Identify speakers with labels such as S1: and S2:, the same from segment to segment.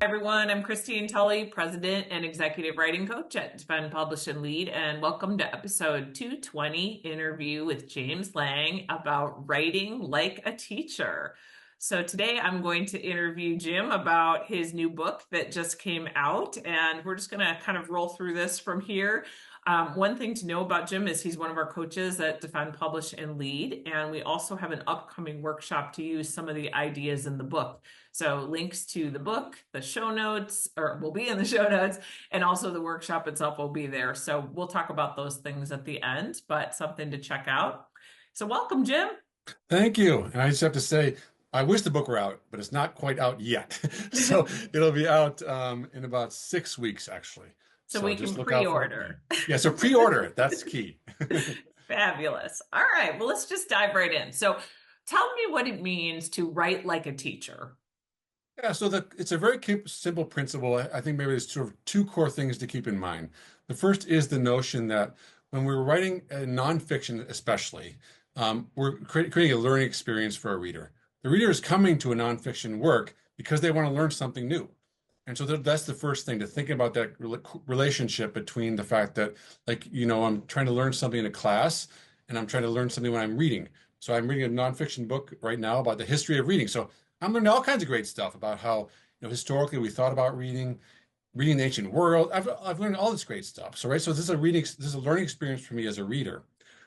S1: Everyone, I'm Christine Tully, President and Executive Writing Coach at Defend, Publish, and Lead, and welcome to episode 220 interview with James Lang about writing like a teacher. So today I'm going to interview Jim about his new book that just came out, and we're just going to kind of roll through this from here. One thing to know about Jim is he's one of our coaches at Defend, Publish, and Lead, and we also have an upcoming workshop to use some of the ideas in the book. So links to the book, the show notes, or will be in the show notes, and also the workshop itself will be there. So we'll talk about those things at the end, but something to check out. So welcome, Jim.
S2: Thank you. And I just have to say, I wish the book were out, but it's not quite out yet. So it'll be out in about 6 weeks, actually.
S1: So
S2: So
S1: we can
S2: just look out for it.
S1: pre-order.
S2: Yeah, so pre-order it. That's key.
S1: Fabulous. All right, well, let's just dive right in. So tell me what it means to write like a teacher.
S2: Yeah, so it's a very simple principle. I think maybe there's sort of two core things to keep in mind. The first is the notion that when we're writing a nonfiction, especially, we're creating a learning experience for a reader. The reader is coming to a nonfiction work because they want to learn something new. And so that's the first thing to think about, that relationship between the fact that, I'm trying to learn something in a class and I'm trying to learn something when I'm reading. So I'm reading a nonfiction book right now about the history of reading. So I'm learning all kinds of great stuff about how, historically we thought about reading the ancient world. I've learned all this great stuff. So, right. So this is a learning experience for me as a reader.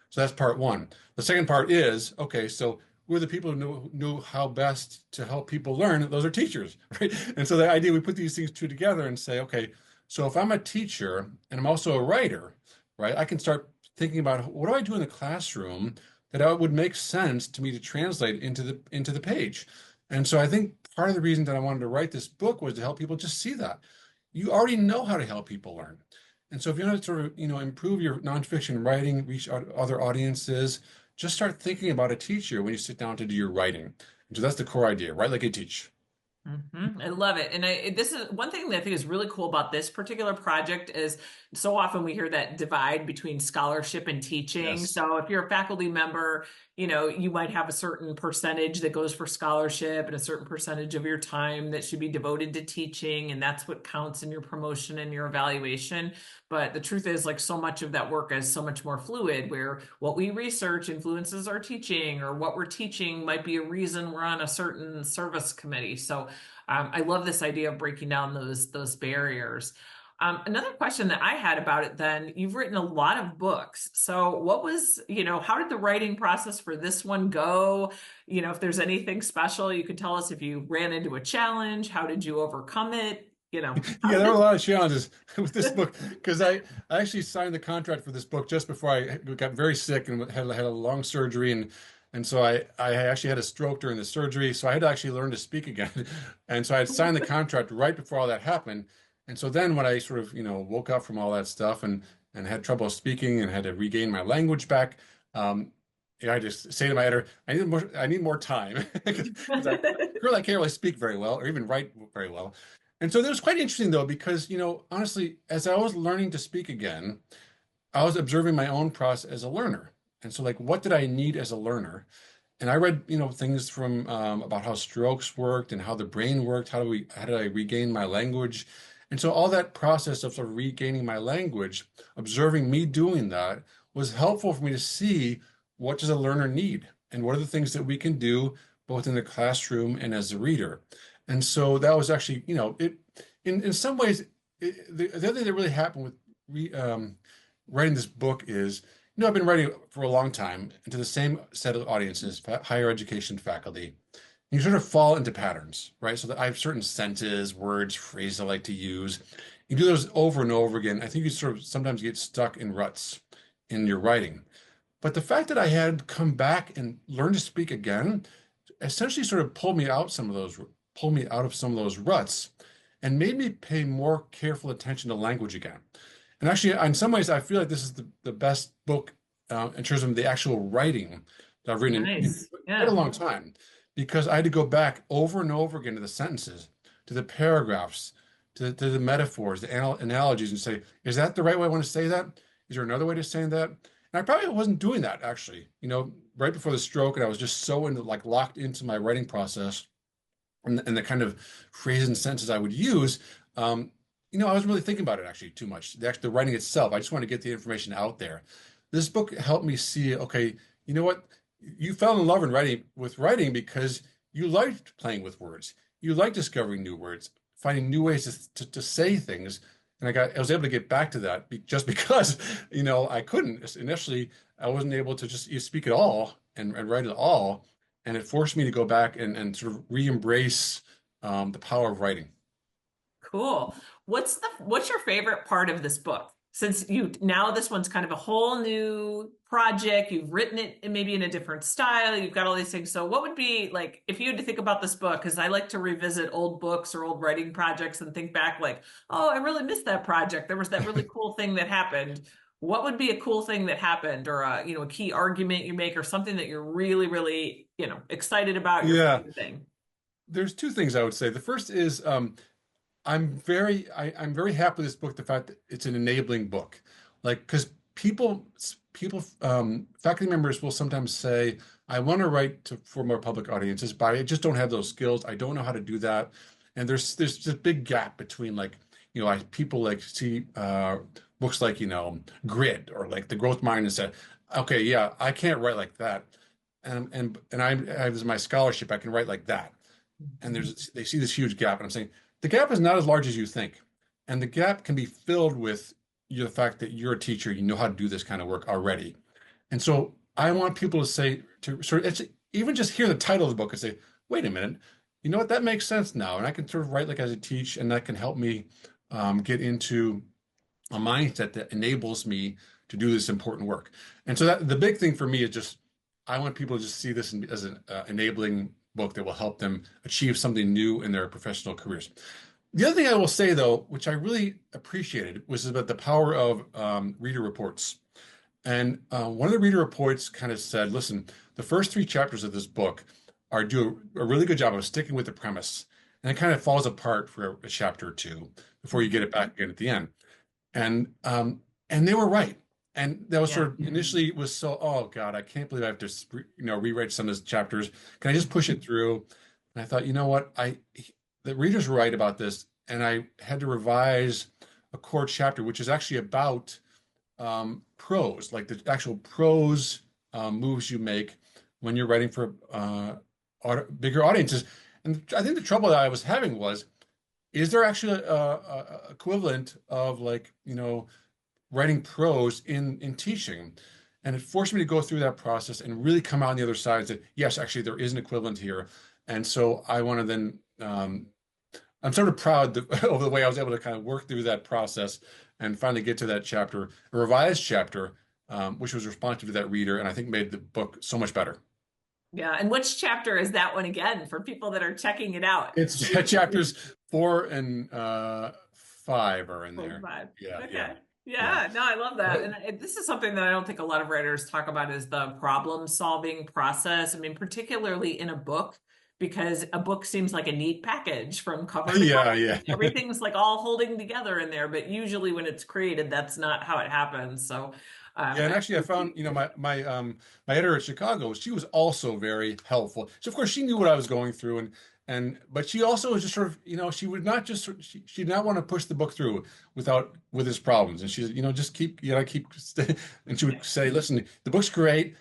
S2: So that's part one. The second part is, okay, so we're the people who knew how best to help people learn. Those are teachers, right? And so the idea, we put these things two together and say, okay, so if I'm a teacher and I'm also a writer, right, I can start thinking about, what do I do in the classroom that would make sense to me to translate into the page. And so I think part of the reason that I wanted to write this book was to help people just see that you already know how to help people learn. And so if you want to sort of, improve your nonfiction writing, reach other audiences, just start thinking about a teacher when you sit down to do your writing. And so that's the core idea, write like a teacher.
S1: I love it. And this is one thing that I think is really cool about this particular project is so often we hear that divide between scholarship and teaching.
S2: Yes.
S1: So if you're a faculty member, you might have a certain percentage that goes for scholarship and a certain percentage of your time that should be devoted to teaching. And that's what counts in your promotion and your evaluation. But the truth is, like, so much of that work is so much more fluid, where what we research influences our teaching, or what we're teaching might be a reason we're on a certain service committee. So I love this idea of breaking down those barriers. Another question that I had about it then, you've written a lot of books. So what was, how did the writing process for this one go? If there's anything special you could tell us, if you ran into a challenge, how did you overcome it?
S2: Yeah, there were a lot of challenges with this book because I actually signed the contract for this book just before I got very sick and had a long surgery, and so I actually had a stroke during the surgery, so I had to actually learn to speak again. And so I had signed the contract right before all that happened. And so then when I sort of, woke up from all that stuff and had trouble speaking and had to regain my language back, I just say to my editor, I need more time. Because I can't really speak very well or even write very well. And so it was quite interesting, though, because, honestly, as I was learning to speak again, I was observing my own process as a learner. And so, like, what did I need as a learner? And I read, things from about how strokes worked and how the brain worked. How did I regain my language? And so all that process of sort of regaining my language, observing me doing that, was helpful for me to see, what does a learner need? And what are the things that we can do both in the classroom and as a reader? And so that was actually, in some ways, the other thing that really happened with writing this book is, I've been writing for a long time into the same set of audiences, higher education faculty. You sort of fall into patterns, right? So that I have certain sentences, words, phrases I like to use. You do those over and over again. I think you sort of sometimes get stuck in ruts in your writing. But the fact that I had come back and learned to speak again essentially sort of pulled me out of some of those ruts and made me pay more careful attention to language again. And actually, in some ways, I feel like this is the best book in terms of the actual writing that I've written in quite a long time, because I had to go back over and over again to the sentences, to the paragraphs, to the metaphors, the analogies, and say, is that the right way I want to say that? Is there another way to say that? And I probably wasn't doing that, actually. Right before the stroke, and I was just so locked into my writing process. and the kind of phrases and sentences I would use, um, I wasn't really thinking about it actually too much. The writing itself, I just want to get the information out there. This book helped me see, okay, you know what? You fell in love in writing because you liked playing with words. You liked discovering new words, finding new ways to say things. And I was able to get back to that just because, I couldn't initially. I wasn't able to just speak at all and write at all. And it forced me to go back and sort of re-embrace the power of writing.
S1: Cool. What's your favorite part of this book? Since you now this one's kind of a whole new project, you've written it maybe in a different style, you've got all these things. So what would be like if you had to think about this book, because I like to revisit old books or old writing projects and think back like, oh, I really missed that project. There was that really cool thing that happened. What would be a cool thing that happened or a key argument you make or something that you're really, really, excited about your
S2: Yeah,
S1: favorite thing?
S2: there's two things I would say. The first is I'm very happy with this book, the fact that it's an enabling book. Like, because faculty members will sometimes say, I want to write for more public audiences, but I just don't have those skills. I don't know how to do that. And there's this big gap between like, people like see books like, Grid or like The Growth Mind and say, okay, yeah, I can't write like that. And I as my scholarship, I can write like that. And they see this huge gap, and I'm saying the gap is not as large as you think, and the gap can be filled with the fact that you're a teacher, you know how to do this kind of work already. And so I want people to say to sort of even just hear the title of the book and say, wait a minute, you know what, that makes sense now, and I can sort of write like as I teach, and that can help me get into a mindset that enables me to do this important work. And so that the big thing for me is just I want people to just see this as an enabling book that will help them achieve something new in their professional careers. The other thing I will say, though, which I really appreciated, was about the power of reader reports. And one of the reader reports kind of said, listen, the first three chapters of this book do a really good job of sticking with the premise. And it kind of falls apart for a chapter or two before you get it back again at the end. And they were right. And that was
S1: Yeah.
S2: sort of initially was so, oh God, I can't believe I have to, rewrite some of those chapters. Can I just push it through? And I thought, you know what? The reader's right about this. And I had to revise a core chapter, which is actually about prose, like the actual prose moves you make when you're writing for bigger audiences. And I think the trouble that I was having was, is there actually a equivalent of like, writing prose in teaching? And it forced me to go through that process and really come out on the other side that, yes, actually, there is an equivalent here. And so I want to then, I'm sort of proud of the way I was able to kind of work through that process and finally get to that chapter, a revised chapter, which was responsive to that reader, and I think made the book so much better.
S1: Yeah. And which chapter is that one again for people that are checking it out?
S2: It's chapters 4 and 5 are in there.
S1: 45.
S2: Yeah, yeah,
S1: Okay.
S2: yeah.
S1: Yeah, no, I love that. And this is something that I don't think a lot of writers talk about is the problem solving process. I mean, particularly in a book, because a book seems like a neat package from cover to
S2: Yeah,
S1: cover.
S2: yeah.
S1: Everything's like all holding together in there, but usually when it's created, that's not how it happens. So,
S2: Yeah, and actually, I found my editor at Chicago. She was also very helpful. So of course, she knew what I was going through, but she also was just sort of she would not just she did not want to push the book through with its problems. And she's just keep and she would say, listen, the book's great,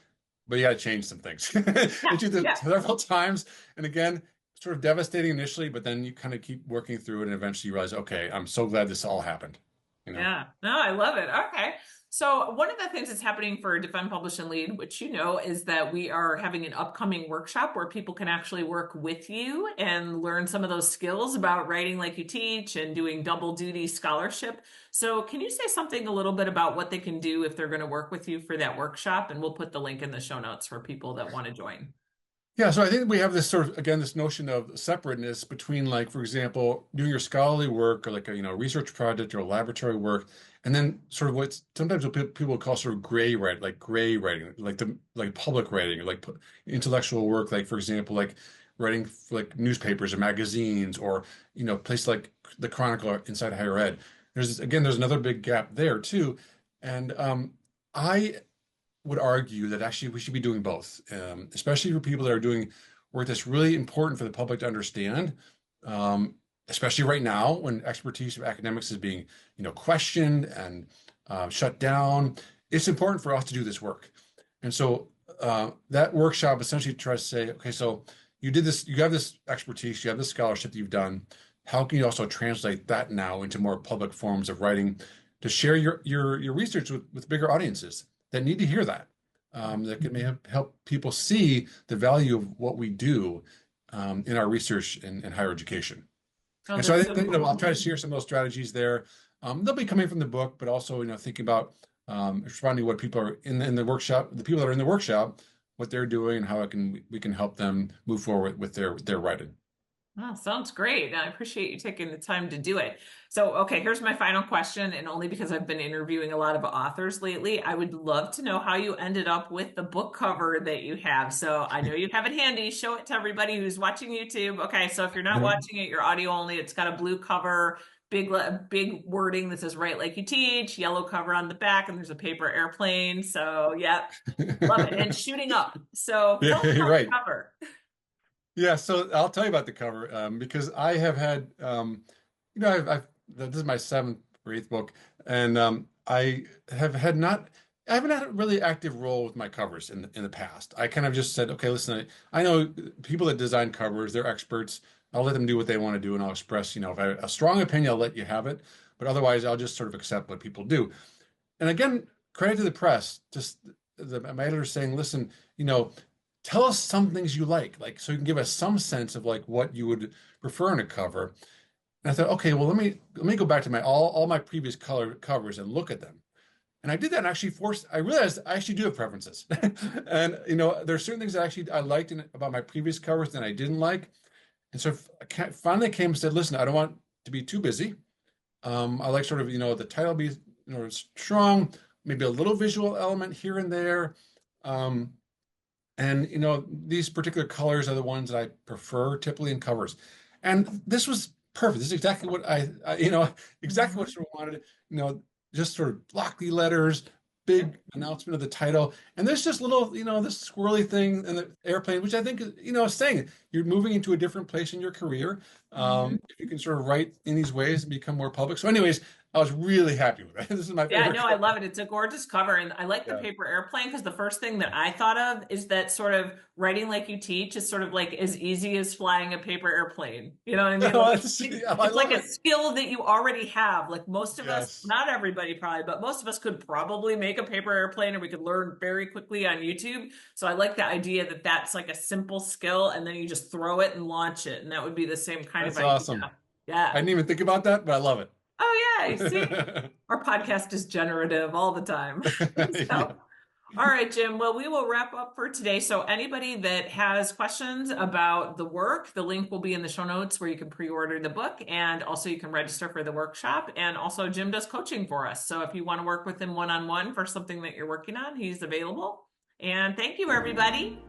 S2: but you got to change some things.
S1: yeah,
S2: And she did
S1: yeah.
S2: several times, and again, sort of devastating initially, but then you kind of keep working through it, and eventually you realize, okay, I'm so glad this all happened. You know.
S1: Yeah, no, I love it. Okay. So, one of the things that's happening for Defend, Publish, and Lead, which is that we are having an upcoming workshop where people can actually work with you and learn some of those skills about writing like you teach and doing double duty scholarship. So, can you say something a little bit about what they can do if they're going to work with you for that workshop? And we'll put the link in the show notes for people that want to join.
S2: Yeah, so I think we have this sort of, again, this notion of separateness between, like, for example, doing your scholarly work or like a, research project or laboratory work, and then sort of what sometimes what people call sort of gray writing, like public writing, or like intellectual work, like, for example, like writing for, like newspapers or magazines or, places like the Chronicle or inside higher ed. There's another big gap there too. And I would argue that actually we should be doing both, especially for people that are doing where it's really important for the public to understand, especially right now when expertise of academics is being, questioned and shut down. It's important for us to do this work. And so that workshop essentially tries to say, okay, so you did this, you have this expertise, you have this scholarship that you've done. How can you also translate that now into more public forms of writing to share your research with bigger audiences that need to hear that? That can help people see the value of what we do in our research in higher education.
S1: Oh,
S2: And so I
S1: that's
S2: think
S1: so
S2: that, I'll
S1: cool.
S2: try to share some of those strategies there. They'll be coming from the book, but also thinking about responding to what people are in the workshop, the people that are in the workshop, what they're doing, and how we can help them move forward with their writing.
S1: Oh, sounds great. I appreciate you taking the time to do it. So, okay, here's my final question, and only because I've been interviewing a lot of authors lately, I would love to know how you ended up with the book cover that you have. So, I know you have it handy. Show it to everybody who's watching YouTube. Okay, so if you're not watching it, you're audio only. It's got a blue cover, big wording that says "Write Like You Teach," yellow cover on the back, and there's a paper airplane. So, yep, love it. And shooting up. So,
S2: Yeah,
S1: tell us
S2: you're
S1: about the
S2: right.
S1: cover.
S2: Yeah, so I'll tell you about the cover because I have had, this is my seventh or eighth book, and I have had not, I haven't had a really active role with my covers in the past. I kind of just said, okay, listen, I know people that design covers, they're experts. I'll let them do what they want to do, and I'll express, if I have a strong opinion, I'll let you have it. But otherwise, I'll just sort of accept what people do. And again, credit to the press, just my editor saying, listen, you know, tell us some things you like so you can give us some sense of like what you would prefer in a cover. And I thought, okay, well, let me go back to my all my previous color covers and look at them. And I did that and actually forced, I realized I actually do have preferences. And there's certain things that actually I liked about my previous covers that I didn't like. And so I finally came and said, listen, I don't want to be too busy. I like sort of, the title be, strong, maybe a little visual element here and there. Um, and these particular colors are the ones that I prefer typically in covers. And this was perfect. This is exactly what exactly what I
S1: Mhm.
S2: sort of wanted. You know, just sort of blocky letters, big announcement of the title, and there's just little, this squirrely thing in the airplane, which I think is, is saying you're moving into a different place in your career.
S1: Mhm.
S2: If you can sort of write in these ways and become more public. So, anyways, I was really happy with it. This is my
S1: Yeah,
S2: favorite
S1: no, I
S2: cover.
S1: love it. It's a gorgeous cover. And I like the
S2: Yeah.
S1: paper airplane because the first thing that I thought of is that sort of writing like you teach is sort of like as easy as flying a paper airplane. You know what I mean? Like
S2: I
S1: it's like
S2: love
S1: a
S2: it.
S1: skill that you already have. Like most of us,
S2: Yes.
S1: not everybody probably, but most of us could probably make a paper airplane or we could learn very quickly on YouTube. So I like the idea that that's like a simple skill and then you just throw it and launch it. And that would be the same kind of
S2: That's
S1: idea.
S2: awesome. I
S1: Yeah.
S2: didn't even think about that, but I love
S1: Oh, yeah. See,
S2: it.
S1: our podcast is generative all the time.
S2: Yeah.
S1: So, all right, Jim. Well, we will wrap up for today. So, anybody that has questions about the work, the link will be in the show notes where you can pre-order the book, and also you can register for the workshop. And also, Jim does coaching for us. So, if you want to work with him one-on-one for something that you're working on, he's available. And thank you, everybody.